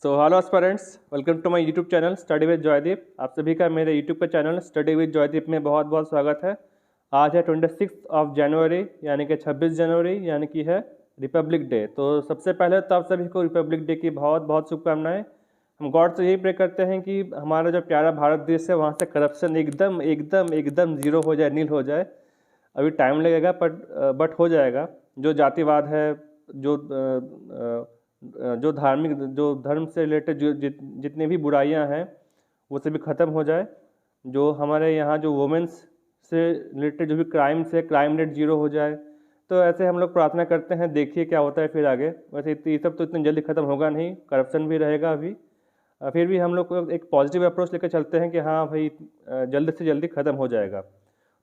Hello aspirants, welcome to my YouTube channel study with Joydeep. आप सभी का मेरे यूट्यूब पर चैनल स्टडी विद जॉयदीप में बहुत बहुत स्वागत है। आज है 26 जनवरी यानी कि 26 जनवरी यानी कि है रिपब्लिक डे। तो सबसे पहले तो आप सभी को रिपब्लिक डे की बहुत बहुत शुभकामनाएं। हम गॉड से यही प्रे करते हैं कि हमारा जो प्यारा भारत देश है वहाँ से करप्शन एकदम एकदम एकदम ज़ीरो हो जाए, नील हो जाए। अभी टाइम लगेगा बट हो जाएगा। जो जातिवाद है, जो धार्मिक, जो धर्म से रिलेटेड जितनी भी बुराइयां हैं वो सभी ख़त्म हो जाए। जो हमारे यहाँ जो वुमेंस से रिलेटेड जो भी क्राइम्स है, क्राइम रेट जीरो हो जाए। तो ऐसे हम लोग प्रार्थना करते हैं, देखिए क्या होता है फिर आगे। वैसे ये सब तो इतनी जल्दी ख़त्म होगा नहीं, करप्शन भी रहेगा अभी। फिर भी हम लोग को एक पॉजिटिव अप्रोच लेकर चलते हैं कि हाँ भाई, जल्द से जल्दी ख़त्म हो जाएगा।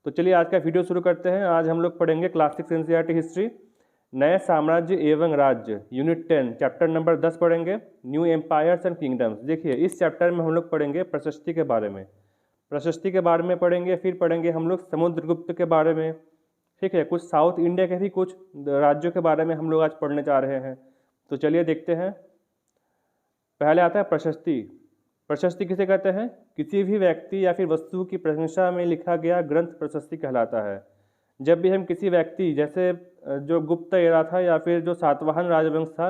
तो चलिए आज का वीडियो शुरू करते हैं। आज हम लोग पढ़ेंगे क्लास 6 एनसीईआरटी हिस्ट्री, नए साम्राज्य एवं राज्य, यूनिट 10, चैप्टर नंबर 10 पढ़ेंगे, न्यू एम्पायर्स एंड किंगडम्स। देखिए इस चैप्टर में हम लोग पढ़ेंगे प्रशस्ति के बारे में, पढ़ेंगे। फिर पढ़ेंगे हम लोग समुद्रगुप्त के बारे में। ठीक है, कुछ साउथ इंडिया के भी कुछ राज्यों के बारे में हम लोग आज पढ़ने जा रहे हैं। तो चलिए देखते हैं। पहले आता है प्रशस्ति। प्रशस्ति किसे कहते हैं? किसी भी व्यक्ति या फिर वस्तु की प्रशंसा में लिखा गया ग्रंथ प्रशस्ति कहलाता है। जब भी हम किसी व्यक्ति, जैसे जो गुप्त एरा था या फिर जो सातवाहन राजवंश था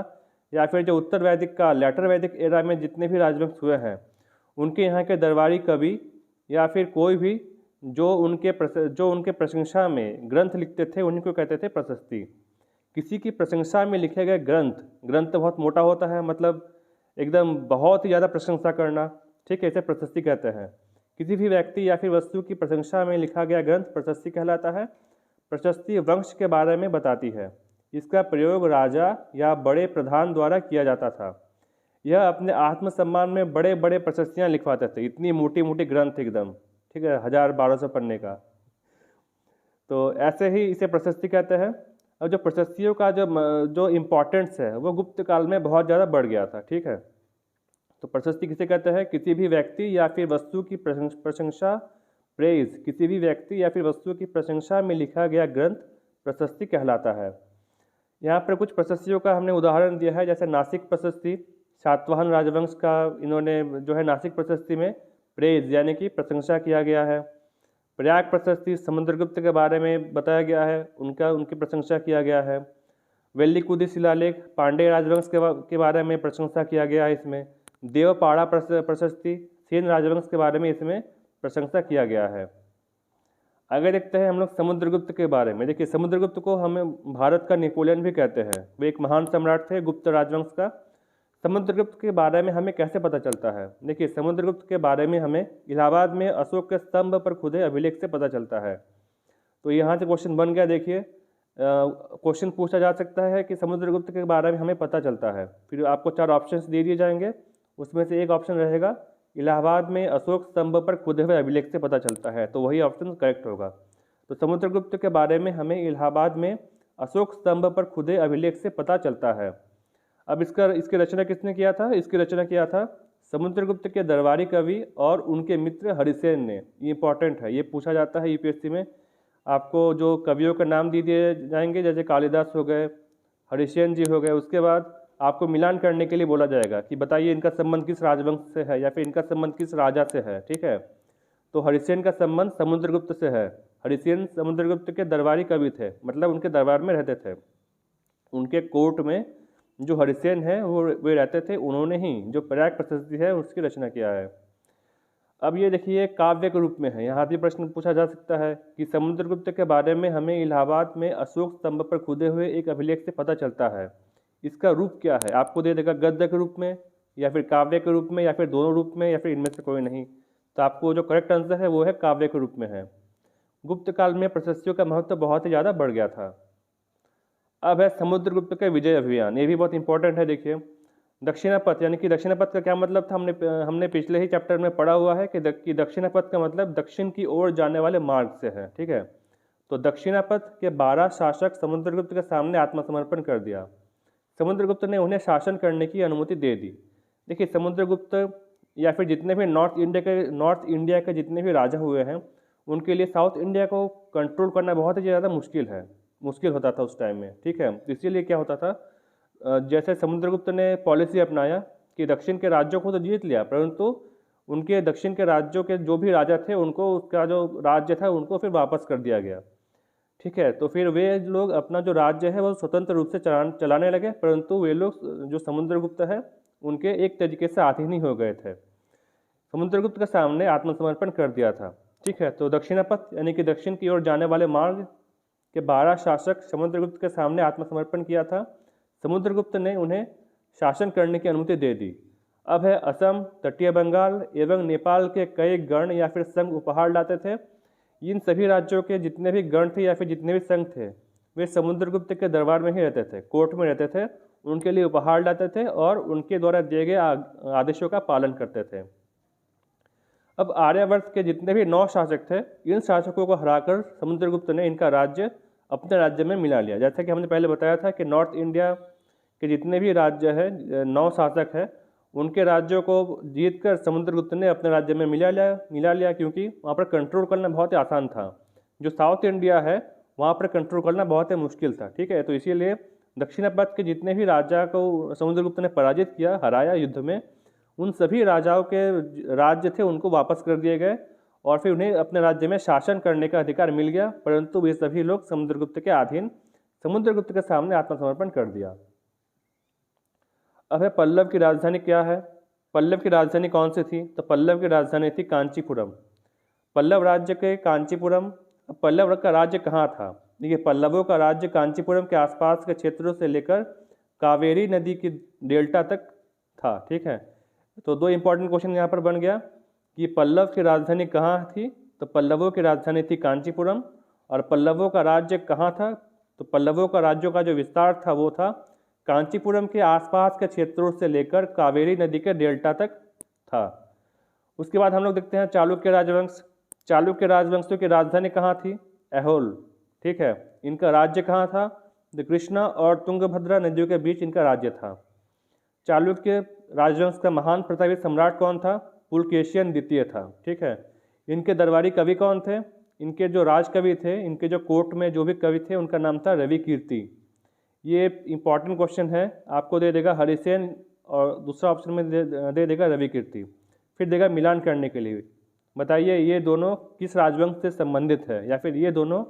या फिर जो उत्तर वैदिक का लेटर वैदिक एरा में जितने भी राजवंश हुए हैं, उनके यहाँ के दरबारी कवि या फिर कोई भी जो उनके प्रशंसा में ग्रंथ लिखते थे उन्हीं को कहते थे प्रशस्ति। किसी की प्रशंसा में लिखे गए ग्रंथ तो बहुत मोटा होता है, मतलब एकदम बहुत ही ज़्यादा प्रशंसा करना, ठीक है, इसे प्रशस्ति कहते हैं। किसी भी व्यक्ति या फिर वस्तु की प्रशंसा में लिखा गया ग्रंथ प्रशस्ति कहलाता है। प्रशस्ति वंश के बारे में बताती है। इसका प्रयोग राजा या बड़े प्रधान द्वारा किया जाता था। यह अपने आत्मसम्मान में बड़े बड़े प्रशस्तियाँ लिखवाते थे। इतनी मोटी मोटी ग्रंथ एकदम, ठीक है, 1000-1200 पन्ने का। तो ऐसे ही इसे प्रशस्ति कहते हैं। और जो प्रशस्तियों का जो इम्पोर्टेंस है वो गुप्त काल में बहुत ज़्यादा बढ़ गया था। ठीक है, तो प्रशस्ति किसे कहते हैं? किसी भी व्यक्ति या फिर वस्तु की प्रशंसा, प्रेज, किसी भी व्यक्ति या फिर वस्तु की प्रशंसा में लिखा गया ग्रंथ प्रशस्ति कहलाता है। यहाँ पर कुछ प्रशस्तियों का हमने उदाहरण दिया है, जैसे नासिक प्रशस्ति, सातवाहन राजवंश का इन्होंने जो है नासिक प्रशस्ति में प्रेज यानी कि प्रशंसा किया गया है। प्रयाग प्रशस्ति समुद्रगुप्त के बारे में बताया गया है, उनकी प्रशंसा किया गया है। वेल्लीकुदी शिलालेख पांड्य राजवंश के बारे में प्रशंसा किया गया है इसमें। देवपाड़ा प्रशस्ति सेन राजवंश के बारे में इसमें प्रशंसा किया गया है। आगे देखते हैं हम लोग समुद्रगुप्त के बारे में। देखिए समुद्रगुप्त को हम भारत का नेपोलियन भी कहते हैं। वे एक महान सम्राट थे गुप्त राजवंश का। समुद्रगुप्त के बारे में हमें कैसे पता चलता है? देखिए समुद्रगुप्त के बारे में हमें इलाहाबाद में अशोक के स्तंभ पर खुदे अभिलेख से पता चलता है। तो यहाँ से क्वेश्चन बन गया। देखिए क्वेश्चन पूछा जा सकता है कि समुद्रगुप्त के बारे में हमें पता चलता है, फिर आपको 4 ऑप्शंस दे दिए जाएंगे। उसमें से एक ऑप्शन रहेगा इलाहाबाद में अशोक स्तंभ पर खुदे हुए अभिलेख से पता चलता है, तो वही ऑप्शन करेक्ट होगा। तो समुद्रगुप्त के बारे में हमें इलाहाबाद में अशोक स्तंभ पर खुदे अभिलेख से पता चलता है। अब इसकी रचना किसने किया था? इसकी रचना किया था समुद्रगुप्त के दरबारी कवि और उनके मित्र हरिसेन ने। ये इंपॉर्टेंट है, ये पूछा जाता है यूपीएससी में। आपको जो कवियों के नाम दे दिए जाएंगे, जैसे कालिदास हो गए, हरिसेन जी हो गए, उसके बाद आपको मिलान करने के लिए बोला जाएगा कि बताइए इनका संबंध किस राजवंश से है या फिर इनका संबंध किस राजा से है। ठीक है, तो हरिसेन का संबंध समुद्रगुप्त से है। हरिसेन समुद्रगुप्त के दरबारी कवि थे, मतलब उनके दरबार में रहते थे। उनके कोर्ट में जो हरिसेन है वे रहते थे। उन्होंने ही जो प्रयाग प्रशस्ति है उसकी रचना किया है। अब ये देखिए काव्य के रूप में है। यहाँ भी प्रश्न पूछा जा सकता है कि समुद्रगुप्त के बारे में हमें इलाहाबाद में अशोक स्तंभ पर खुदे हुए एक अभिलेख से पता चलता है। इसका रूप क्या है? आपको दे देगा गद्य के रूप में या फिर काव्य के रूप में या फिर दोनों रूप में या फिर इनमें से कोई नहीं। तो आपको जो करेक्ट आंसर है वो है काव्य के रूप में है। गुप्त काल में प्रशस्तियों का महत्व बहुत ही ज़्यादा बढ़ गया था। अब है समुद्रगुप्त के विजय अभियान। ये भी बहुत इंपॉर्टेंट है। देखिए दक्षिणापथ, यानी कि दक्षिणापथ का क्या मतलब था? हमने पिछले ही चैप्टर में पढ़ा हुआ है कि दक्षिणापथ का मतलब दक्षिण की ओर जाने वाले मार्ग से है। ठीक है, तो दक्षिणापथ के 12 शासक समुद्रगुप्त के सामने आत्मसमर्पण कर दिया। समुद्रगुप्त ने उन्हें शासन करने की अनुमति दे दी। देखिए समुद्रगुप्त या फिर जितने भी नॉर्थ इंडिया के जितने भी राजा हुए हैं, उनके लिए साउथ इंडिया को कंट्रोल करना बहुत ही ज़्यादा मुश्किल होता था उस टाइम में। ठीक है, तो इसीलिए क्या होता था, जैसे समुद्रगुप्त ने पॉलिसी अपनाया कि दक्षिण के राज्यों को तो जीत लिया, परंतु उनके दक्षिण के राज्यों के जो भी राजा थे उनको उसका जो राज्य था उनको फिर वापस कर दिया गया। ठीक है, तो फिर वे लोग अपना जो राज्य है वो स्वतंत्र रूप से चलाने लगे, परंतु वे लोग जो समुद्रगुप्त है उनके एक तरीके से अधीन ही हो गए थे। समुद्रगुप्त के सामने आत्मसमर्पण कर दिया था। ठीक है, तो दक्षिणापथ यानी कि दक्षिण की ओर जाने वाले मार्ग के 12 शासक समुद्रगुप्त के सामने आत्मसमर्पण किया था। समुद्रगुप्त ने उन्हें शासन करने की अनुमति दे दी। अब है असम, तटीय बंगाल एवं नेपाल के कई गण या फिर संघ उपहार लाते थे। इन सभी राज्यों के जितने भी गण थे या फिर जितने भी संघ थे वे समुद्रगुप्त के दरबार में ही रहते थे, कोर्ट में रहते थे, उनके लिए उपहार लाते थे और उनके द्वारा दिए गए आदेशों का पालन करते थे। अब आर्यावर्त के जितने भी 9 शासक थे, इन शासकों को हराकर समुद्रगुप्त ने इनका राज्य अपने राज्य में मिला लिया। जैसा कि हमने पहले बताया था कि नॉर्थ इंडिया के जितने भी राज्य है 9 शासक है, उनके राज्यों को जीतकर समुद्रगुप्त ने अपने राज्य में मिला लिया क्योंकि वहाँ पर कंट्रोल करना बहुत ही आसान था। जो साउथ इंडिया है वहाँ पर कंट्रोल करना बहुत ही मुश्किल था। ठीक है, तो इसीलिए दक्षिणापथ के जितने भी राजा को समुद्रगुप्त ने पराजित किया, हराया युद्ध में, उन सभी राजाओं के राज्य थे उनको वापस कर दिए गए और फिर उन्हें अपने राज्य में शासन करने का अधिकार मिल गया, परंतु वे सभी लोग समुद्रगुप्त के अधीन समुद्रगुप्त के सामने आत्मसमर्पण कर दिया। अब है पल्लव की राजधानी क्या है। पल्लव की राजधानी कौन सी थी? तो पल्लव की राजधानी थी कांचीपुरम। पल्लव राज्य के कांचीपुरम। पल्लव का राज्य कहाँ था? देखिए, पल्लवों का राज्य कांचीपुरम के आसपास के क्षेत्रों से लेकर कावेरी नदी की डेल्टा तक था। ठीक है, तो 2 इंपॉर्टेंट क्वेश्चन यहाँ पर बन गया कि पल्लव की राजधानी कहाँ थी। तो पल्लवों की राजधानी थी कांचीपुरम। और पल्लवों का राज्य कहाँ था? तो पल्लवों का राज्यों का जो विस्तार था वो था कांचीपुरम के आसपास के क्षेत्रों से लेकर कावेरी नदी के डेल्टा तक था। उसके बाद हम लोग देखते हैं चालुक्य राजवंश। चालुक्य राजवंशों की राजधानी कहाँ थी? ऐहोल। ठीक है, इनका राज्य कहाँ था? तो कृष्णा और तुंगभद्रा नदियों के बीच इनका राज्य था। चालुक्य राजवंश का महान प्रतापी सम्राट कौन था? पुलकेशियन द्वितीय था। ठीक है, इनके दरबारी कवि कौन थे? इनके जो राजकवि थे, इनके जो कोर्ट में जो भी कवि थे उनका नाम था रवि कीर्ति। ये इंपॉर्टेंट क्वेश्चन है, आपको दे देगा हरिसेन और दूसरा ऑप्शन में दे देगा रवि कीर्ति, फिर देगा मिलान करने के लिए। बताइए ये दोनों किस राजवंश से संबंधित है या फिर ये दोनों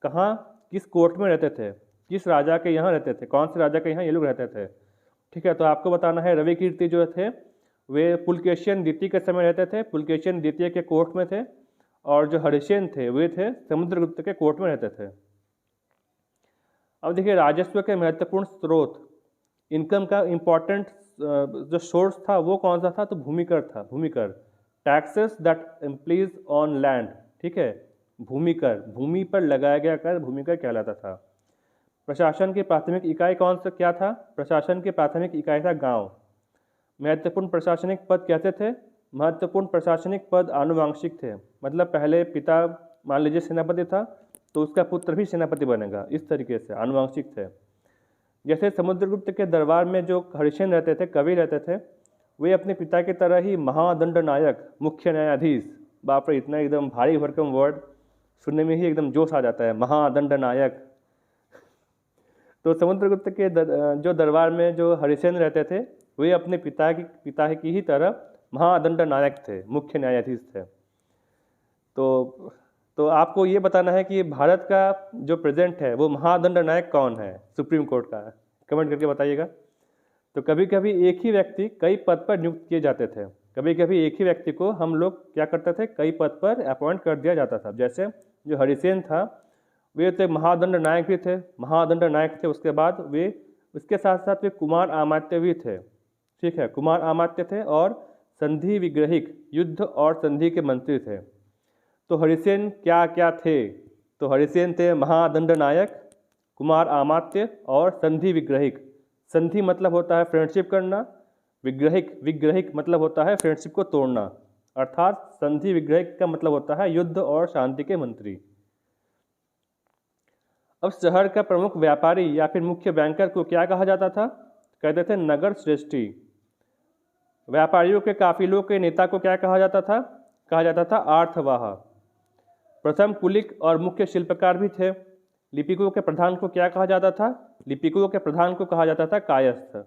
कहाँ किस कोर्ट में रहते थे, किस राजा के यहाँ रहते थे, कौन से राजा के यहाँ ये लोग रहते थे। ठीक है, तो आपको बताना है रवि कीर्ति जो थे वे पुलकेशियन द्वितीय के समय रहते थे, पुलकेशियन द्वितीय के कोर्ट में थे, और जो हरिसेन थे वे थे समुद्रगुप्त के कोर्ट में रहते थे। अब देखिए राजस्व के महत्वपूर्ण स्रोत, इनकम का इम्पॉर्टेंट जो सोर्स था वो कौन सा था? तो भूमिकर था। Bhumikar, taxes that इम्प्लीज on land. ठीक है, भूमिकर, भूमि पर लगाया गया कर भूमिकर कहलाता था। प्रशासन की प्राथमिक इकाई कौन सा क्या था? प्रशासन की प्राथमिक इकाई था गांव। महत्वपूर्ण प्रशासनिक पद कहते थे? महत्वपूर्ण प्रशासनिक पद आनुवांशिक थे, मतलब पहले पिता मान लीजिए सेनापति था तो उसका पुत्र भी सेनापति बनेगा, इस तरीके से आनुवांशिक थे। जैसे समुद्रगुप्त के दरबार में जो हरिसेन रहते थे, कवि रहते थे, वे अपने पिता की तरह ही महादंड नायक, मुख्य न्यायाधीश, बाप रे इतना एकदम भारी भरकम वर्ड सुनने में ही एकदम जोश आ जाता है, महादंड नायक। तो समुद्रगुप्त के जो दरबार में जो हरिसेन रहते थे वे अपने पिता की ही तरह महादंड नायक थे, मुख्य न्यायाधीश थे। तो आपको ये बताना है कि भारत का जो प्रेजेंट है वो महादंड नायक कौन है सुप्रीम कोर्ट का, कमेंट करके बताइएगा। तो कभी कभी एक ही व्यक्ति कई पद पर नियुक्त किए जाते थे, कभी कभी एक ही व्यक्ति को हम लोग क्या करते थे, कई पद पर अपॉइंट कर दिया जाता था। जैसे जो हरिसेन था वे तो महादंड नायक भी थे, महादंड नायक थे, उसके बाद वे उसके साथ साथ वे कुमार अमात्य भी थे। ठीक है, कुमार अमात्य थे और संधि विग्रहिक, युद्ध और संधि के मंत्री थे। तो हरिसेन क्या क्या थे? तो हरिसेन थे महादंड नायक, कुमार अमात्य और संधि विग्रहिक। संधि मतलब होता है फ्रेंडशिप करना, विग्रहिक मतलब होता है फ्रेंडशिप को तोड़ना, अर्थात संधि विग्रहिक का मतलब होता है युद्ध और शांति के मंत्री। अब शहर का प्रमुख व्यापारी या फिर मुख्य बैंकर को क्या कहा जाता था? कहते थे नगर श्रेष्ठी। व्यापारियों के काफिलों के नेता को क्या कहा जाता था? कहा जाता था आर्थवाह। प्रथम कुलिक और मुख्य शिल्पकार भी थे। लिपिकों के प्रधान को क्या कहा जाता था? लिपिकों के प्रधान को कहा जाता था कायस्थ।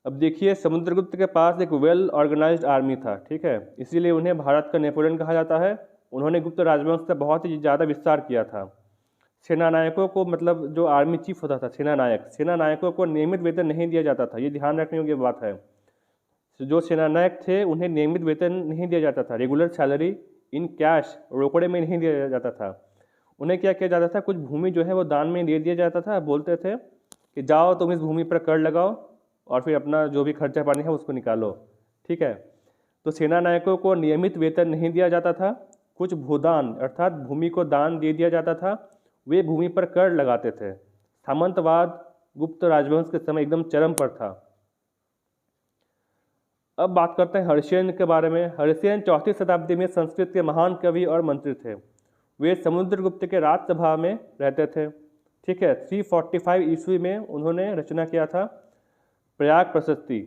अब देखिए समुद्रगुप्त के पास एक वेल ऑर्गेनाइज्ड आर्मी था, ठीक है, इसीलिए उन्हें भारत का नेपोलियन कहा जाता है। उन्होंने गुप्त राजवंश से बहुत ही ज़्यादा विस्तार किया था। सेना नायकों को, मतलब जो आर्मी चीफ होता था सेना नायकों को नियमित वेतन नहीं दिया जाता था, ये ध्यान रखने योग्य बात है। जो सेनानायक थे उन्हें नियमित वेतन नहीं दिया जाता था, रेगुलर सैलरी इन कैश रोकड़े में नहीं दिया जाता था। उन्हें क्या किया जाता था, कुछ भूमि जो है वो दान में दे दिया जाता था। बोलते थे कि जाओ तुम इस भूमि पर कर लगाओ और फिर अपना जो भी खर्चा पानी है उसको निकालो, ठीक है। तो सेना नायकों को नियमित वेतन नहीं दिया जाता था। कुछ भूदान अर्थात भूमि को दान दे दिया जाता था, वे भूमि पर कर लगाते थे। सामंतवाद गुप्त राजवंश के समय एकदम चरम पर था। अब बात करते हैं हर्षेन के बारे में। हर्षेन 4वीं शताब्दी में संस्कृत के महान कवि और मंत्री थे। वे समुद्रगुप्त के राजसभा में रहते थे, ठीक है। 345 ईस्वी में उन्होंने रचना किया था प्रयाग प्रशस्ति।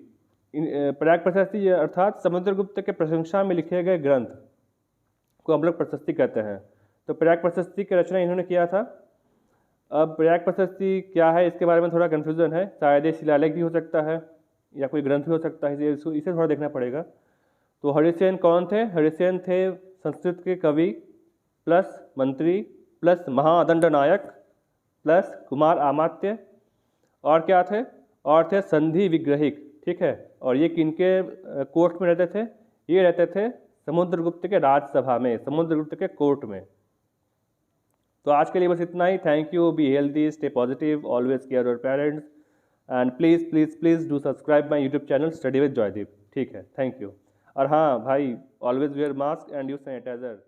प्रयाग प्रशस्ति अर्थात समुद्रगुप्त के प्रशंसा में लिखे गए ग्रंथ को हम लोग प्रशस्ति कहते हैं। तो प्रयाग प्रशस्ति की रचना इन्होंने किया था। अब प्रयाग प्रशस्ति क्या है इसके बारे में थोड़ा कन्फ्यूज़न है, शायद ये शिलालेख भी हो सकता है या कोई ग्रंथ भी हो सकता है, इसे थोड़ा देखना पड़ेगा। तो हरिसेन कौन थे? हरिसेन थे संस्कृत के कवि प्लस मंत्री प्लस महादंड नायक प्लस कुमार अमात्य, और क्या थे? और थे संधि विग्रहिक, ठीक है। और ये किनके कोर्ट में रहते थे? ये रहते थे समुद्रगुप्त के राजसभा में, समुद्रगुप्त के कोर्ट में। तो आज के लिए बस इतना ही। Thank you, be healthy, stay positive, always care your parents and please do subscribe my YouTube channel study with Joydeep, ठीक है। Thank you. और हाँ भाई, always wear mask and use sanitiser.